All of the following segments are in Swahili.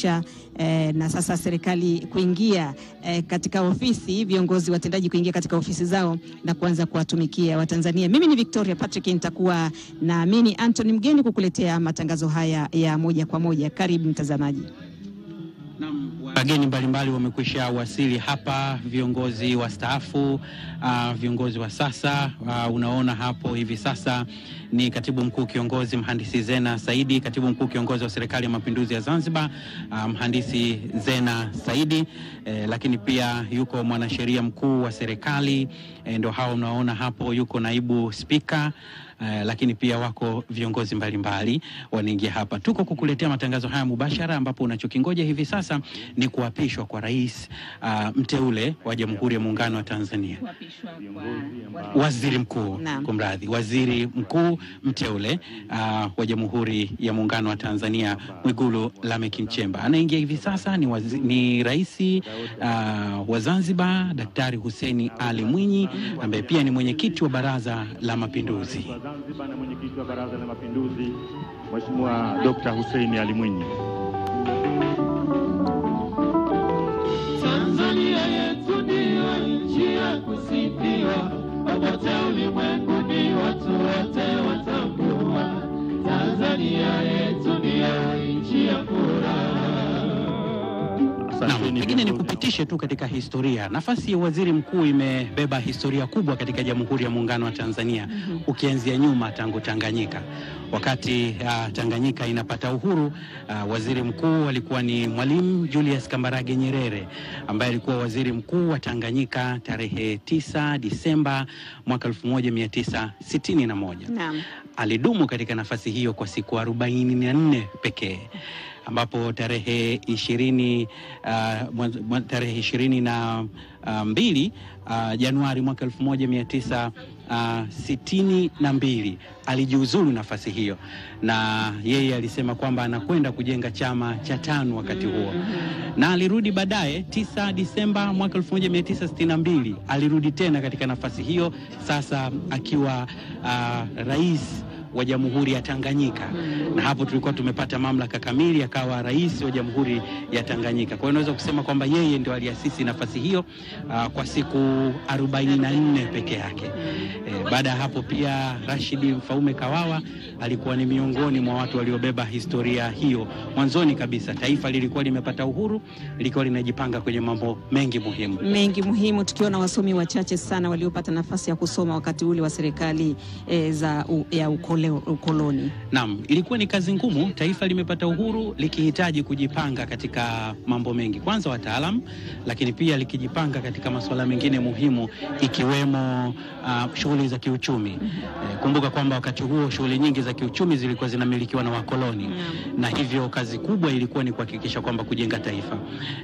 kuhakikisha na sasa serikali kuingia katika ofisi, viongozi watendaji kuingia katika ofisi zao na kuanza kuwatumikia Watanzania. Mimi ni Victoria Patrick, nitakuwa na mimi Anthony Mgeni kukuletea matangazo haya ya moja kwa moja. Karibu mtazamaji. Wageni mbalimbali wamekwisha wasili hapa, viongozi wastaafu, viongozi wa sasa. Unaona hapo hivi sasa ni Katibu Mkuu Kiongozi Mhandisi Zena Saidi, Katibu Mkuu Kiongozi wa Serikali ya Mapinduzi ya Zanzibar, Mhandisi Zena Saidi, lakini pia yuko mwanasheria mkuu wa serikali, ndio hao unaona hapo, yuko naibu spika, lakini pia wako viongozi mbalimbali wanaingia hapa. Tuko kukuletea matangazo haya mubashara, ambapo unachokingoja hivi sasa ni kuapishwa kwa rais mteule wa Jamhuri ya Muungano wa Tanzania. Waziri mkuu, kumradhi, waziri mkuu mteule wa Jamhuri ya Muungano wa Tanzania, Mwigulu Lameck Nchemba. Anaingia hivi sasa ni rais wa Zanzibar, Daktari Hussein Ali Mwinyi, ambaye pia ni mwenyekiti wa Baraza la Mapinduzi. Zanzibar na mwenyekiti wa Baraza la Mapinduzi, Mheshimiwa Dr. Hussein Ali Mwinyi. Tanzania yetu ndio nchi ya kusifiwa, popote ulimwenguni watu wote watambua. Tanzania yetu ndio nchi ya furaha. Pengine nikupitishe tu katika historia. Nafasi ya waziri mkuu imebeba historia kubwa katika Jamhuri ya Muungano wa Tanzania, ukianzia nyuma tangu Tanganyika. Wakati Tanganyika inapata uhuru, waziri mkuu alikuwa ni Mwalimu Julius Kambarage Nyerere, ambaye alikuwa waziri mkuu wa Tanganyika tarehe 9 Disemba mwaka 1961. Naam. Alidumu katika nafasi hiyo kwa siku 44 pekee, ambapo tarehe 22 Januari mwaka 1962 alijiuzulu nafasi hiyo, na yeye alisema kwamba anakwenda kujenga chama cha TANU wakati huo. Na alirudi baadaye 9 Disemba mwaka 1962 alirudi tena katika nafasi hiyo, sasa akiwa rais wa Jamhuri ya Tanganyika. Na hapo tulikuwa tumepata mamlaka kamili, akawa rais wa Jamhuri ya Tanganyika. Kwa hiyo unaweza kusema kwamba yeye ndio aliasisi nafasi hiyo kwa siku 44 peke yake. Baada ya hapo pia Rashid Mfaume Kawawa alikuwa ni miongoni mwa watu waliobeba historia hiyo. Mwanzoni kabisa taifa lilikuwa limepata uhuru, lilikuwa linajipanga kwenye mambo mengi muhimu. Tukiona wasomi wachache sana waliopata nafasi ya kusoma wakati ule wa serikali ya ukoloni. Naam, ilikuwa ni kazi ngumu. Taifa limepata uhuru likihitaji kujipanga katika mambo mengi, kwanza wataalamu, lakini pia likijipanga katika masuala mengine muhimu, ikiwemo shughuli za kiuchumi. Kumbuka kwamba wakati huo shughuli nyingi za kiuchumi zilikuwa zinamilikiwa na wakoloni, na hivyo kazi kubwa ilikuwa ni kuhakikisha kwamba kujenga taifa.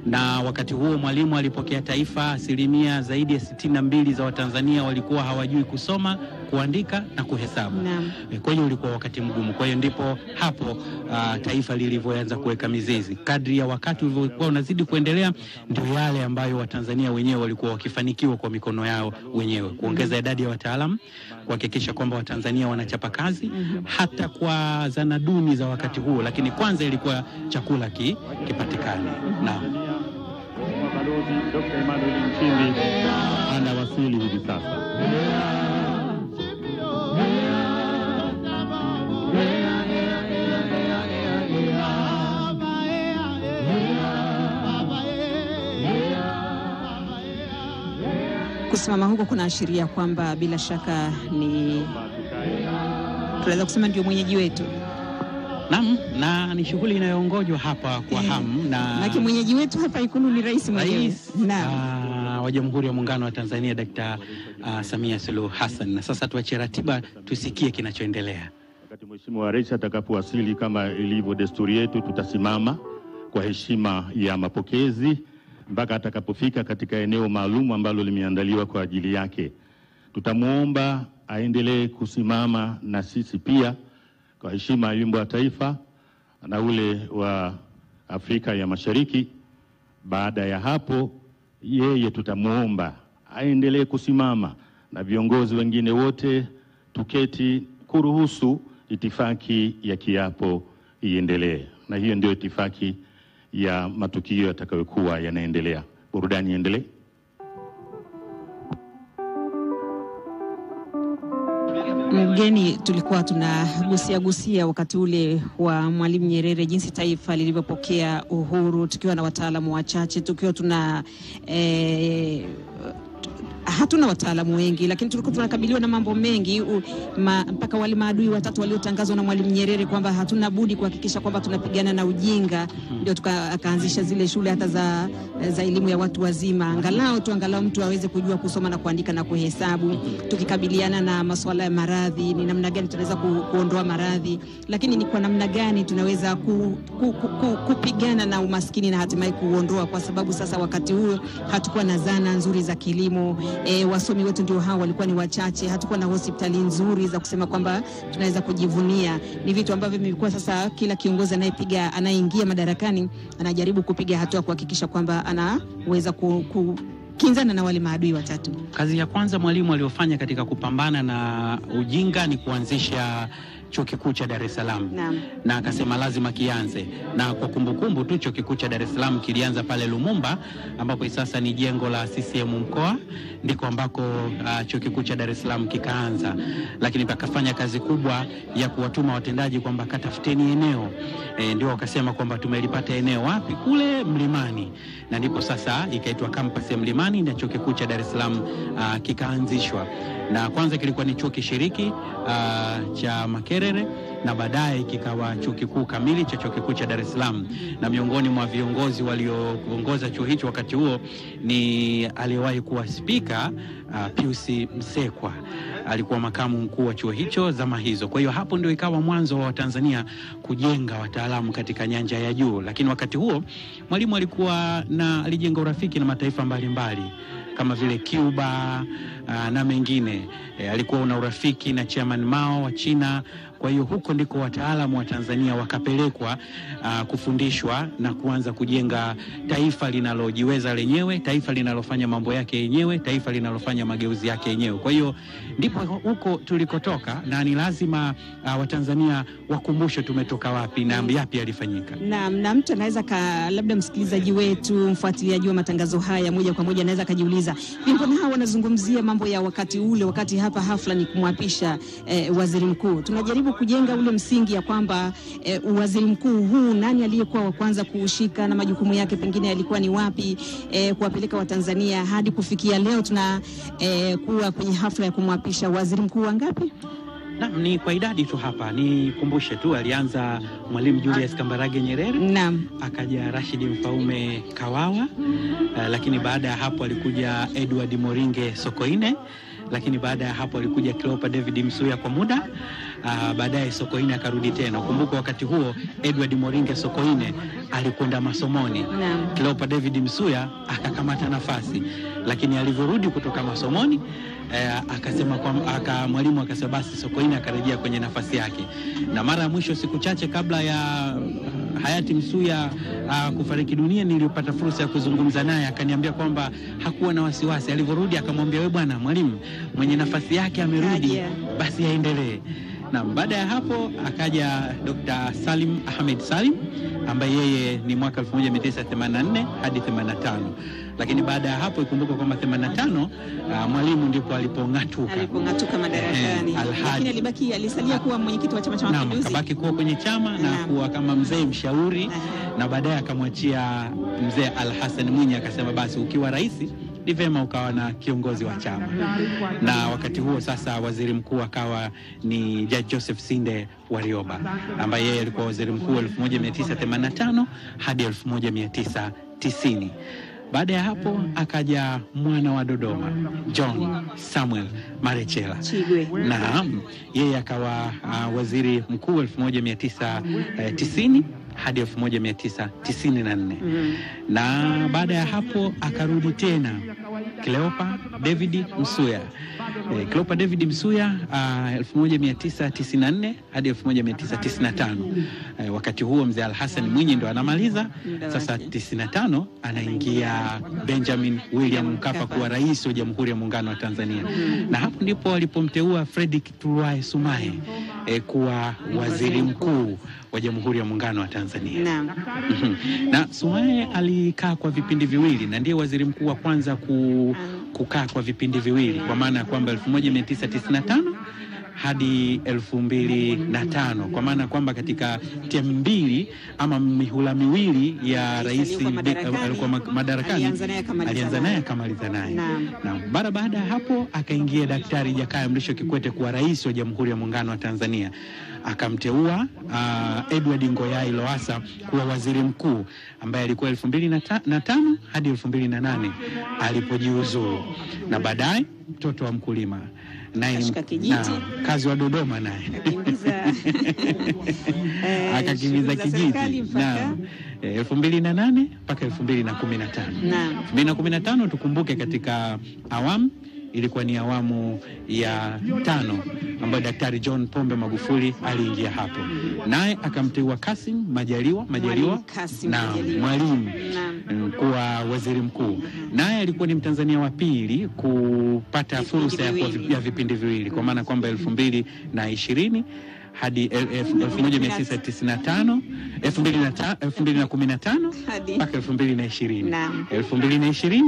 Na wakati huo Mwalimu alipokea taifa, asilimia zaidi ya 62 za Watanzania walikuwa hawajui kusoma, kuandika na kuhesabu. Kwa hiyo ulikuwa wakati mgumu. Kwa hiyo ndipo hapo taifa lilivyoanza kuweka mizizi. Kadri ya wakati ulivyokuwa unazidi kuendelea, ndio yale ambayo Watanzania wenyewe walikuwa wakifanikiwa kwa mikono yao wenyewe, kuongeza idadi ya wataalamu, kuhakikisha kwamba Watanzania wanachapa kazi hata kwa zana duni za wakati huo, lakini kwanza ilikuwa chakula kipatikane. Naam. Balozi Dr. Emmanuel Nchimbi anawasili hivi sasa. Kusimama huko kunaashiria kwamba bila shaka tunaweza kusema ndio mwenyeji wetu. Naam, na ni shughuli inayoongojwa hapa kwa hamu, na mwenyeji wetu hapa Ikulu ni rais mwenyewe wa Jamhuri ya Muungano wa Tanzania, Dr. Samia Suluhu Hassan. Na sasa tuache ratiba tusikie kinachoendelea. Wakati Mheshimiwa Rais atakapowasili, kama ilivyo desturi yetu, tutasimama kwa heshima ya mapokezi mpaka atakapofika katika eneo maalum ambalo limeandaliwa kwa ajili yake. Tutamuomba aendelee kusimama na sisi pia kwa heshima ya wimbo wa taifa na ule wa Afrika ya Mashariki. Baada ya hapo, yeye tutamuomba aendelee kusimama na viongozi wengine wote, tuketi kuruhusu itifaki ya kiapo iendelee. Na hiyo ndio itifaki ya matukio yatakayokuwa yanaendelea. Burudani iendelee. Mgeni, tulikuwa tunagusia wakati ule wa Mwalimu Nyerere jinsi taifa lilivyopokea uhuru, tukiwa na wataalamu wachache, tukiwa hatuna wataalamu wengi, lakini tulikuwa tunakabiliwa na mambo mengi mpaka wale maadui watatu waliotangazwa na Mwalimu Nyerere kwamba hatuna budi kuhakikisha kwamba tunapigana na ujinga. Ndio akaanzisha zile shule hata za elimu ya watu wazima, angalau mtu aweze kujua kusoma na kuandika na kuhesabu. Tukikabiliana na masuala ya maradhi, ni namna gani tunaweza kuondoa maradhi, lakini ni kwa namna gani tunaweza kupigana na umaskini na hatimaye kuondoa, kwa sababu sasa wakati huo hatukuwa na zana nzuri za kilimo. Wasomi wetu ndio hao walikuwa ni wachache, hatukuwa na hospitali nzuri za kusema kwamba tunaweza kujivunia. Ni vitu ambavyo vimekuwa sasa kila kiongozi anayeingia madarakani anajaribu kupiga hatua kuhakikisha kwamba anaweza kinzana na wale maadui watatu. Kazi ya kwanza Mwalimu aliyofanya katika kupambana na ujinga ni kuanzisha Chuo Kikuu cha Dar es Salaam. Na akasema lazima kianze. Na kwa kumbukumbu tu Chuo Kikuu cha Dar es Salaam kilianza pale Lumumba, ambapo sasa ni jengo la CCM mkoa, ndiko ambako Chuo Kikuu cha Dar es Salaam kikaanza. Lakini pakafanya kazi kubwa ya kuwatuma watendaji kwamba katafuteni eneo. Ndio wakasema kwamba tumelipata eneo wapi? Kule Mlimani. Na ndipo sasa ikaitwa campus ya Mlimani na Chuo Kikuu cha Dar es Salaam kikaanzishwa. Na kwanza kilikuwa ni chuo kishiriki cha Makerere, na baadaye kikawa chuo kikuu kamili cha Chuo Kikuu cha Dar es Salaam. Na miongoni mwa viongozi walioongoza chuo hicho wakati huo ni aliyewahi kuwa spika Pius Msekwa, alikuwa makamu mkuu wa chuo hicho zama hizo. Kwa hiyo hapo ndio ikawa mwanzo wa Tanzania kujenga wataalamu katika nyanja ya juu. Lakini wakati huo Mwalimu alijenga urafiki na mataifa mbalimbali kama vile Cuba na mengine. Alikuwa una urafiki na Chairman Mao wa China. Kwa hiyo huko ndiko wataalamu wa Tanzania wakapelekwa kufundishwa na kuanza kujenga taifa linalojiweza lenyewe, taifa linalofanya mambo yake yenyewe, taifa linalofanya mageuzi yake yenyewe. Kwa hiyo ndipo huko tulikotoka, na ni lazima Watanzania wakumbushe tumetoka wapi na yapi yalifanyika. Na mtu anaweza labda msikilizaji wetu, mfuatiliaji wa matangazo haya moja kwa moja anaweza kujiuliza, mbona hawa wanazungumzia mambo ya wakati ule, wakati hapa hafla ni kumwapisha waziri mkuu? Tunajaribu kujenga ule msingi ya kwamba waziri mkuu huu nani aliyekuwa wa kwanza kuushika na majukumu yake pengine yalikuwa ni wapi, kuwapeleka Watanzania hadi kufikia leo kuwa kwenye hafla ya kumwapisha waziri mkuu wangapi? Ni kwa idadi tu hapa. Nikumbushe tu, alianza Mwalimu Julius Kambarage Nyerere. Akaja Rashid Mfaume Kawawa. Lakini baada ya hapo alikuja Edward Moringe Sokoine. Lakini baada ya hapo alikuja Cleopa David Msuya kwa muda. Baadaye Sokoine akarudi tena. Kumbuka wakati huo Edward Moringe Sokoine alikwenda masomoni. Cleopa David Msuya akakamata nafasi. Lakini alivyorudi kutoka masomoni akasema Mwalimu akasema basi Sokoine akarejea kwenye nafasi yake. Na mara ya mwisho siku chache kabla ya hayati Msuya kufariki dunia, nilipata fursa ya kuzungumza naye, akaniambia kwamba hakuwa na wasiwasi. Alivyorudi akamwambia, wewe bwana Mwalimu mwenye nafasi yake amerudi, basi aendelee. Na baada ya hapo akaja Dr. Salim Ahmed Salim, ambaye yeye ni mwaka 1984 hadi 85. Lakini baada ya hapo ikumbuka kwamba 85 Mwalimu ndipo alipong'atuka madarakani. Lakini alisalia kuwa mwenyekiti wa Chama cha Mapinduzi. Akabaki kuwa kwenye chama na kuwa kama mzee mshauri. Na baadaye akamwachia mzee Al-Hassan Mwinyi, akasema basi ukiwa rais ni vema ukawa na kiongozi wa chama. Na wakati huo sasa waziri mkuu akawa ni Judge Joseph Sinde Warioba, ambaye yeye alikuwa waziri mkuu 1985 hadi 1990. Baada ya hapo akaja mwana wa Dodoma John Samuel Marechela. Naam, yeye akawa waziri mkuu 1990 hadi 1994. Na baada ya hapo akarudi tena Cleopa David Msuya. Cleopa David Msuya 1994 hadi 1995. Wakati huo mzee Al-Hassan Mwinyi ndo anamaliza. Sasa 95 anaingia Benjamin William Mkapa kuwa rais wa Jamhuri ya Muungano wa Tanzania. Na hapo ndipo alipomteua Frederick Tuluai Sumaye kuwa waziri mkuu wa Jamhuri ya Muungano wa Tanzania. Naam. Na Sumaye alikaa kwa vipindi viwili na ndiye waziri mkuu wa kwanza kukaa kwa vipindi viwili, kwa maana ya kwamba 1995 hadi 2005, kwa maana kwamba katika term mbili ama mihula miwili ya rais alikuwa madarakani, alianza naye akamaliza naye. Na baada ya hapo akaingia Daktari Jakaya Mrisho Kikwete kuwa rais wa Jamhuri ya Muungano wa Tanzania, akamteua Edward Ngoyai Lowassa kuwa waziri mkuu, ambaye alikuwa 2005 hadi 2008 alipojiuzuru. Na baadaye mtoto wa mkulima naye kazi wa Dodoma naye akakimbiza kijiji na 2008 mpaka 2015. 2015 tukumbuke katika awamu ilikuwa ni awamu ya 5 ambayo Daktari John Pombe Magufuli aliingia hapo, naye akamteua Kassim Majaliwa na Mwalimu kuwa waziri mkuu. Naye alikuwa ni Mtanzania wa pili kupata fursa ya vipindi viwili, kwa maana kwamba 2020 hadi 1995 2015 mpaka 2020 2020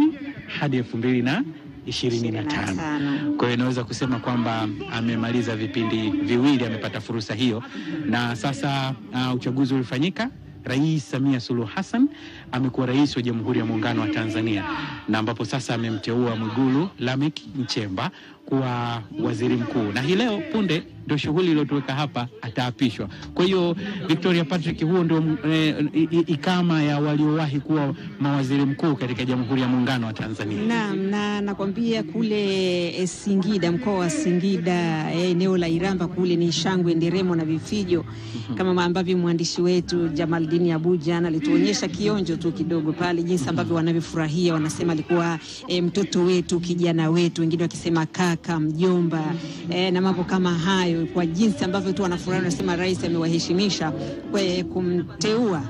hadi 2025. Kwa hiyo naweza kusema kwamba amemaliza vipindi viwili, amepata fursa hiyo. Na sasa uchaguzi ulifanyika, Rais Samia Suluhu Hassan amekuwa rais wa Jamhuri ya Muungano wa Tanzania, na ambapo sasa amemteua Mwigulu Lameck Nchemba kuwa waziri mkuu. Na hii leo punde ndio shughuli iliyotuweka hapa, ataapishwa. Kwa hiyo Victoria Patrick, huo ndio ikama ya waliowahi kuwa mawaziri mkuu katika Jamhuri ya Muungano wa Tanzania. Naam, na nakwambia kule Singida, mkoa wa Singida, eneo la Iramba kule ni shangwe, nderemo na vifijo. Kama ambavyo mwandishi wetu Jamaldini Abuja alituonyesha kionjo tu kidogo pale, jinsi ambavyo wanavyofurahia, wanasema alikuwa mtoto wetu, kijana wetu, wengine wakisema kaka, mjomba, na mambo kama hayo, kwa jinsi ambavyo tu wanafurahi. Wanasema rais amewaheshimisha kwa kumteua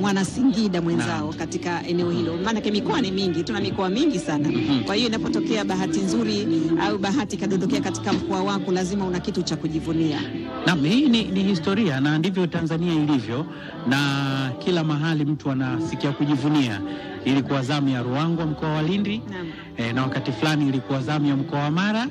mwana Singida mwenzao katika eneo hilo. Maana mikoa ni mingi, tuna mikoa mingi sana. Kwa hiyo inapotokea bahati nzuri au bahati kadondokea katika mkoa wako, lazima una kitu cha kujivunia. Naam, hii ni historia, na ndivyo Tanzania ilivyo, na kila mahali mtu anasikia kujivunia. Ilikuwa zamu ya Ruangwa, mkoa wa Lindi, na wakati fulani ilikuwa zamu ya mkoa wa Mara,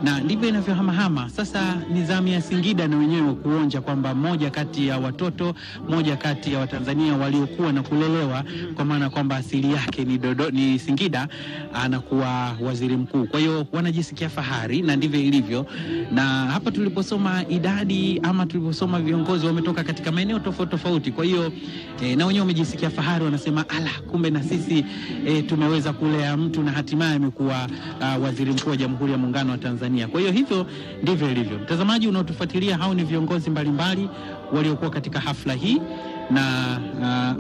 na ndivyo inavyohamahama. Sasa ni zamu ya Singida na wenyewe kuonja kwamba moja kati ya watoto, moja kati ya Watanzania waliokuwa na kulelewa, kwa maana kwamba asili yake ni Singida, anakuwa waziri mkuu. Kwa hiyo wanajisikia fahari, na ndivyo ilivyo. Na hapa tuliposoma idadi ama tuliposoma viongozi wametoka katika maeneo tofauti tofauti. Kwa hiyo na wenyewe wamejisikia fahari, wanasema kumbe na sisi tumeweza kulea mtu na hatimaye amekuwa waziri mkuu wa Jamhuri ya Muungano wa Tanzania. Kwa hiyo hivyo ndivyo ilivyo. Mtazamaji unaotufuatilia, hao ni viongozi mbalimbali waliokuwa katika hafla hii, na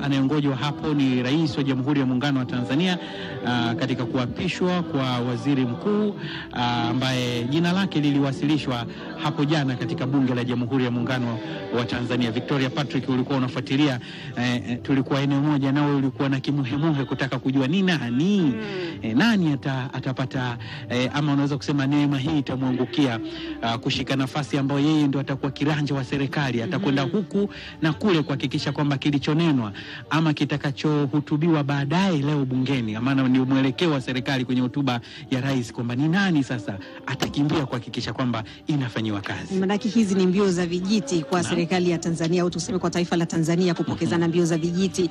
anayeongojwa hapo ni rais wa Jamhuri ya Muungano wa Tanzania katika kuapishwa kwa waziri mkuu, ambaye jina lake liliwasilishwa hapo jana katika bunge la Jamhuri ya Muungano wa Tanzania. Victoria Patrick, ulikuwa unafuatilia, tulikuwa eneo moja, nao ulikuwa na kimuhemuhe kutaka kujua ni nani atapata ama unaweza kusema neema hii itamwangukia kushika nafasi ambayo yeye ndio atakuwa kiranja wa serikali, atakwenda huku na kule kuhakikisha kwamba kilichonenwa ama kitakachohutubiwa baadaye leo bungeni, maana ni mwelekeo wa serikali kwenye hotuba ya rais, kwamba ni nani sasa atakimbia kuhakikisha kwamba inafanywa kazi. Maana hizi ni mbio za vijiti kwa serikali ya Tanzania, au tuseme kwa taifa la Tanzania, kupokezana mbio za vijiti.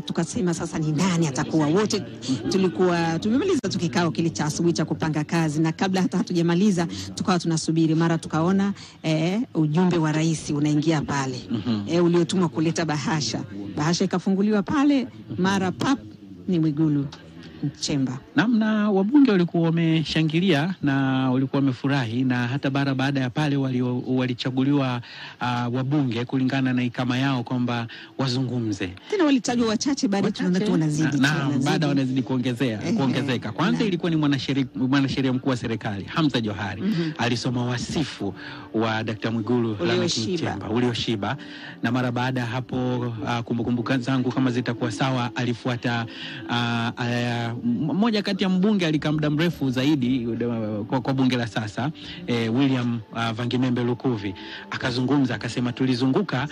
Tukasema sasa ni nani atakuwa. Wote tulikuwa tumemaliza kikao kile cha asubuhi cha kupanga kazi, na kabla hata hatujamaliza tukawa tunasubiri, mara tukaona ujumbe wa rais unaingia pale, uliotumwa kuleta bahasha ikafunguliwa pale, mara pap ni Mwigulu Nchemba. Na wabunge walikuwa wameshangilia na walikuwa wamefurahi, na hata baada ya pale walichaguliwa wabunge kulingana na ikama yao kwamba wazungumze. Tena walitajwa wachache, baada tunaona tu wanazidi. Baada wanazidi kuongezeka. Kwanza ilikuwa ni mwanasheria mkuu wa serikali Hamza Johari, alisoma wasifu wa Dr. Mwigulu Lameck Nchemba ulioshiba, na mara baada hapo kumbukumbu zangu kama zitakuwa sawa, alifuata mmoja kati ya mbunge alikaa muda mrefu zaidi kwa bunge la sasa, William Vangimembe Lukuvi, akazungumza akasema, tulizunguka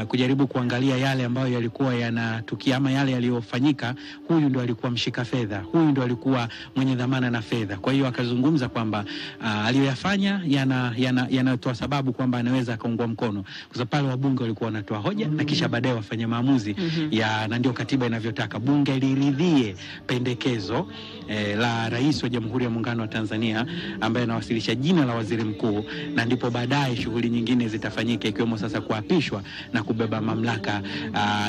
kujaribu kuangalia yale ambayo yalikuwa yanatukia ama yale yaliyofanyika. Huyu ndo alikuwa mshika fedha, huyu ndo alikuwa mwenye dhamana na fedha. Kwa hiyo akazungumza kwamba aliyoyafanya yanatoa sababu kwamba anaweza akaungwa mkono, kwa sababu pale wabunge walikuwa wanatoa hoja na kisha baadaye wafanye maamuzi na ndio katiba inavyotaka. Bunge liridhie pendekezo la Rais wa Jamhuri ya Muungano wa Tanzania ambaye anawasilisha jina la waziri mkuu, na ndipo baadaye shughuli nyingine zitafanyika, ikiwemo sasa kuapishwa na kubeba mamlaka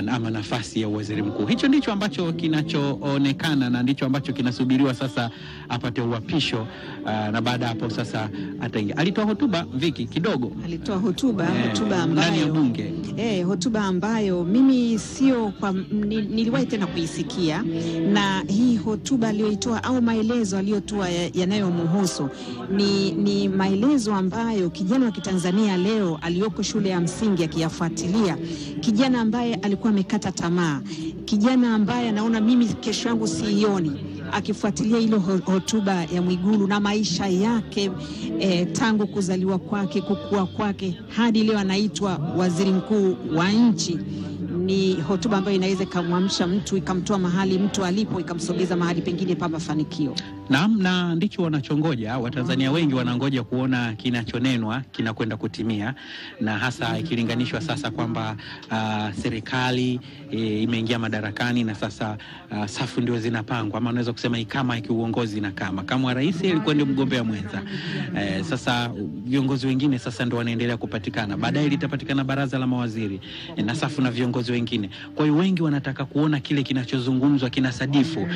ama nafasi ya waziri mkuu. Hicho ndicho ambacho kinachoonekana na ndicho ambacho kinasubiriwa sasa apate uapisho, na baada hapo sasa ataingia. Alitoa hotuba Viki kidogo. Alitoa hotuba ambayo ndani ya bunge. Hotuba ambayo mimi sio niliwahi tena kuisikia, na hii hotuba aliyoitoa au maelezo aliyotoa yanayomhusu ni maelezo ambayo kijana wa Kitanzania leo aliyoko shule ya msingi akiyafuatilia, kijana ambaye alikuwa amekata tamaa, kijana ambaye anaona mimi kesho yangu siioni, akifuatilia hilo hotuba ya Mwigulu na maisha yake tangu kuzaliwa kwake, kukua kwake hadi leo anaitwa waziri mkuu wa nchi. Ni hotuba ambayo inaweza kumwamsha mtu, ikamtoa mahali mtu alipo, ikamsogeza mahali pengine pa mafanikio. Naam, na ndicho wanachongoja. Watanzania wengi wanangoja kuona kinachonenwa kinakwenda kutimia, na hasa ikilinganishwa sasa kwamba serikali imeingia madarakani na sasa safu ndio zinapangwa, ama unaweza kusema ikama kiuongozi, na kama rais alikuwa ndio mgombea mwenza. Sasa viongozi wengine sasa ndio wanaendelea kupatikana. Baadaye litapatikana baraza la mawaziri na safu na viongozi wengine. Kwa hiyo wengi wanataka kuona kile kinachozungumzwa kinasadifu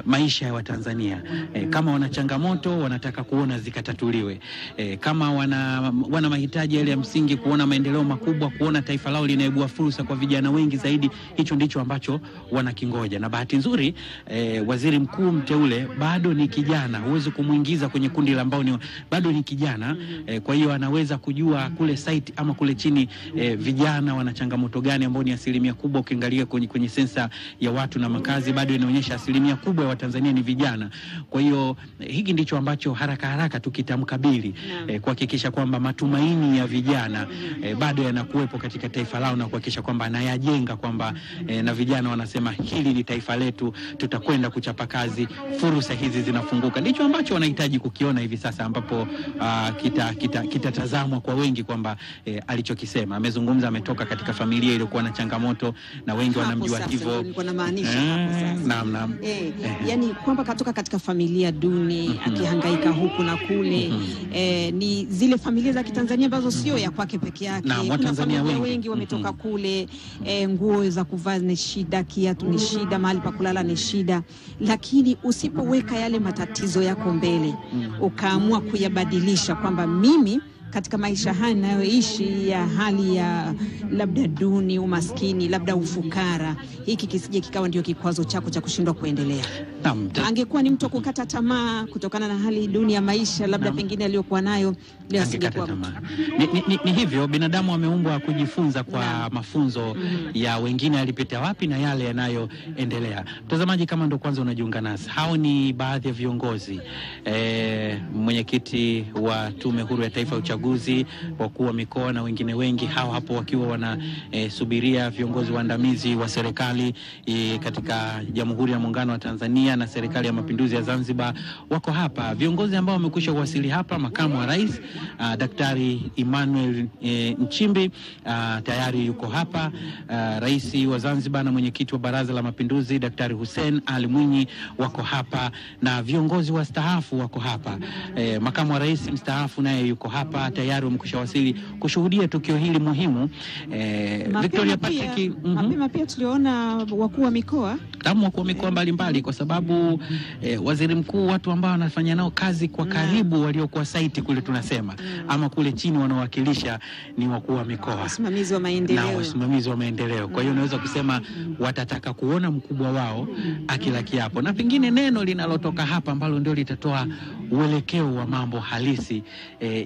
maisha ya Watanzania. Kama wana changamoto wanataka kuona zikatatuliwe. Kama wana mahitaji yale ya msingi, kuona maendeleo makubwa, kuona taifa lao linaibua fursa kwa vijana wengi zaidi, hicho ndicho ambacho wanakingoja. Na bahati nzuri waziri mkuu mteule bado ni kijana, huwezi kumuingiza kwenye kundi la ambao bado ni kijana. Kwa hiyo anaweza kujua kule site ama kule chini vijana wana changamoto gani, ambao ni asilimia kubwa. Ukiangalia kwenye sensa ya watu na makazi bado inaonyesha asilimia kubwa ya Watanzania ni vijana. Kwa hiyo hiki ndicho ambacho haraka tukitamkabili kuhakikisha kwamba matumaini ya vijana bado yanakuwepo katika taifa lao, na kuhakikisha kwamba anayajenga, kwamba na vijana wanasema hili ni taifa letu, tutakwenda kuchapa kazi, fursa hizi zinafunguka. Ndicho ambacho wanahitaji kukiona hivi sasa, ambapo kitatazamwa kwa wengi kwamba alichokisema. Amezungumza, ametoka katika familia iliyokuwa na changamoto na wengi wanamjua hivyo. Naam. Yani kwamba katoka katika familia duni, akihangaika huku na kule. Ni zile familia za Kitanzania ambazo sio ya kwake peke yake. Kuna familia wengi wametoka kule, nguo za kuvaa ni shida, kiatu ni shida, mahali pa kulala ni shida. Lakini usipoweka yale matatizo yako mbele, ukaamua kuyabadilisha kwamba mimi katika maisha haya ninayoishi ya hali ya labda duni, umaskini, labda ufukara, hiki kisije kikawa ndio kikwazo chako cha kushindwa kuendelea. Angekuwa ni mtu kukata tamaa kutokana na hali duni ya maisha labda pengine aliyokuwa nayo, leo asingekuwa. Ni hivyo, binadamu ameumbwa kujifunza kwa mafunzo ya wengine alipita wapi na yale yanayoendelea. Mtazamaji, kama ndo kwanza unajiunga nasi, hao ni baadhi ya viongozi, mwenyekiti wa Tume Huru ya Taifa ya Uchaguzi, wakuu wa mikoa na wengine wengi, hao hapo wakiwa wanasubiria viongozi waandamizi wa serikali katika Jamhuri ya Muungano wa Tanzania na Serikali ya Mapinduzi ya Zanzibar wako hapa. Viongozi ambao wamekwisha kuwasili hapa: makamu wa rais Daktari Emmanuel Nchimbi tayari yuko hapa, rais wa Zanzibar na mwenyekiti wa Baraza la Mapinduzi Daktari Hussein Ali Mwinyi wako hapa, na viongozi wastaafu wako hapa. Makamu wa rais mstaafu naye yuko hapa, tayari wamekwisha wasili kushuhudia tukio hili muhimu. Victoria Patrick, mapema pia tuliona wakuu wa mikoa, wakuu wa mikoa mbalimbali, kwa sababu waziri mkuu, watu ambao wanafanya nao kazi kwa karibu, waliokuwa site kule tunasema, ama kule chini wanawakilisha ni wakuu wa mikoa, wasimamizi wa maendeleo. Kwa hiyo unaweza kusema watataka kuona mkubwa wao akila kiapo, na pengine neno linalotoka hapa ambalo ndio litatoa uelekeo wa mambo halisi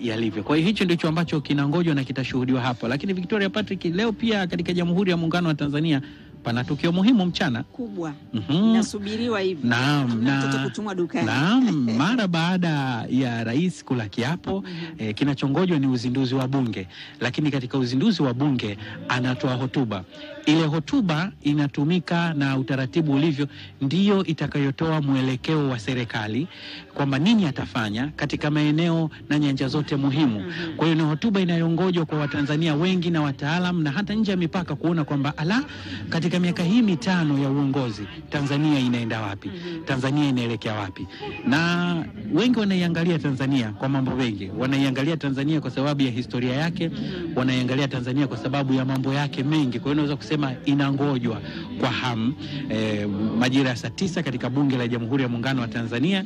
yalivyo. Kwa hiyo hicho ndicho ambacho kinangojwa na kitashuhudiwa hapa. Lakini Victoria Patrick, leo pia katika Jamhuri ya Muungano wa Tanzania pana tukio muhimu mchana kubwa. Inasubiriwa hivi. Naam, mtoto kutumwa dukani. Naam, mara baada ya rais kula kiapo, kinachongojwa ni uzinduzi wa bunge. Lakini katika uzinduzi wa bunge anatoa hotuba. Ile hotuba inatumika na utaratibu ulivyo ndiyo itakayotoa mwelekeo wa serikali kwamba nini atafanya katika maeneo na nyanja zote muhimu. Kwa hiyo ni hotuba inayongojwa kwa Watanzania wengi na wataalamu na hata nje ya mipaka kuona kwamba katika miaka hii 5 ya uongozi Tanzania inaenda wapi? Tanzania inaelekea wapi? Na wengi wanaiangalia Tanzania kwa mambo mengi. Wanaiangalia Tanzania kwa sababu ya historia yake, wanaiangalia Tanzania kwa sababu ya mambo yake mengi. Kwa hiyo unaweza kusema inangojwa kwa hamu. Majira ya saa 9 katika Bunge la Jamhuri ya Muungano wa Tanzania,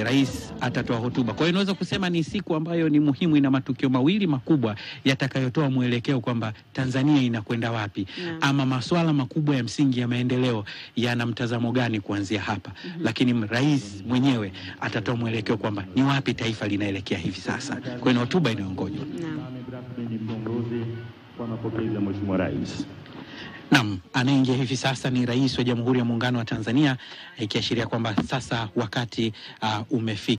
rais atatoa hotuba. Kwa hiyo unaweza kusema ni siku ambayo ni muhimu, ina matukio mawili makubwa yatakayotoa mwelekeo kwamba Tanzania inakwenda wapi, ama masuala makubwa ya msingi ya maendeleo yana mtazamo gani kuanzia hapa. Lakini rais mwenyewe atatoa mwelekeo kwamba ni wapi taifa linaelekea hivi sasa. Kwa hiyo hotuba inaongojwa. Naam, anaingia hivi sasa ni rais wa Jamhuri ya Muungano wa Tanzania, ikiashiria kwamba sasa wakati umefika.